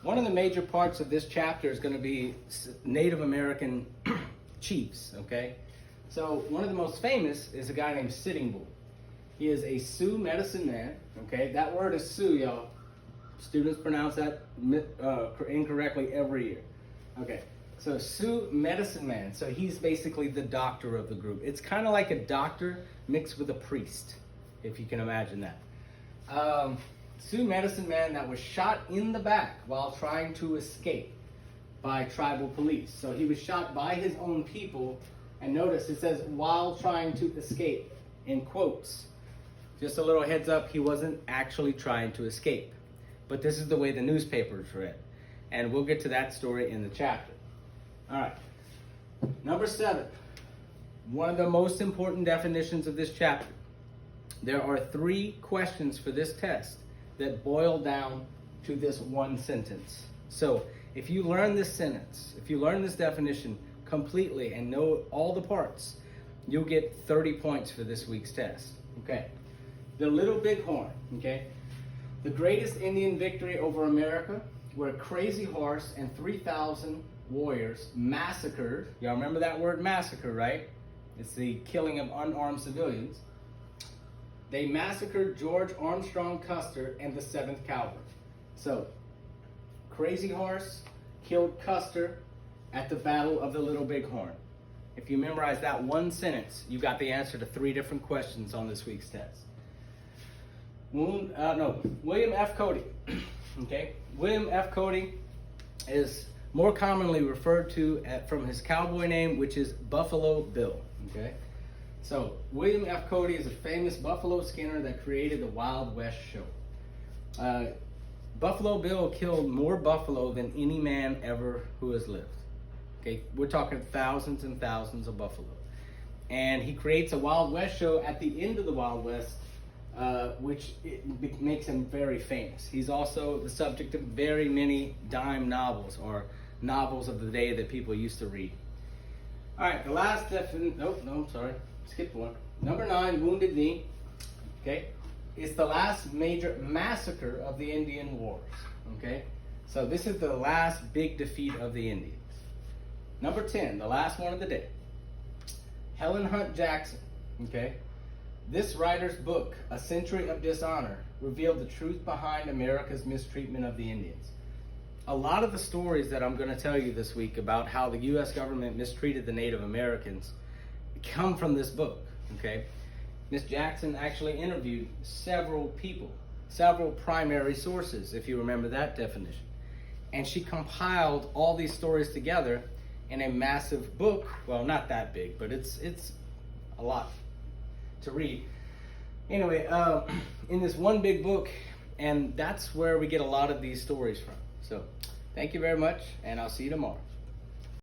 One of the major parts of this chapter is going to be Native American chiefs, okay? So one of the most famous is a guy named Sitting Bull. He is a Sioux medicine man, okay? That word is Sioux, y'all. Students pronounce that incorrectly every year. Okay, so Sioux medicine man. So he's basically the doctor of the group. It's kind of like a doctor mixed with a priest, if you can imagine that. Sioux medicine man that was shot in the back while trying to escape by tribal police. So he was shot by his own people, and notice it says while trying to escape in quotes. Just a little heads up, he wasn't actually trying to escape, but this is the way the newspapers read, and we'll get to that story in the chapter. All right, number 7, one of the most important definitions of this chapter. There are 3 questions for this test that boil down to this one sentence. So if you learn this sentence, if you learn this definition completely and know all the parts, you'll get 30 points for this week's test. Okay, the Little Bighorn, okay? The greatest Indian victory over America, where Crazy Horse and 3,000 warriors massacred, y'all remember that word massacre, right? It's the killing of unarmed civilians. They massacred George Armstrong Custer and the 7th Cavalry. So, Crazy Horse killed Custer at the Battle of the Little Bighorn. If you memorize that one sentence, you got the answer to 3 different questions on this week's test. William F. Cody. Okay, William F. Cody is more commonly referred to from his cowboy name, which is Buffalo Bill. Okay, so William F. Cody is a famous buffalo skinner that created the Wild West show. Buffalo Bill killed more buffalo than any man ever who has lived. Okay, we're talking thousands and thousands of buffalo. And he creates a Wild West show at the end of the Wild West, which makes him very famous. He's also the subject of very many dime novels, or novels of the day that people used to read. All right, the last skip one. Number 9, Wounded Knee. Okay, it's the last major massacre of the Indian Wars. Okay, so this is the last big defeat of the Indians. Number 10, the last one of the day, Helen Hunt Jackson. Okay, this writer's book, A Century of Dishonor, revealed the truth behind America's mistreatment of the Indians. A lot of the stories that I'm going to tell you this week about how the U.S. government mistreated the Native Americans come from this book, okay? Miss Jackson actually interviewed several people, several primary sources, if you remember that definition. And she compiled all these stories together in a massive book. Well, not that big, but it's a lot to read. Anyway, in this one big book, and that's where we get a lot of these stories from. So, thank you very much, and I'll see you tomorrow.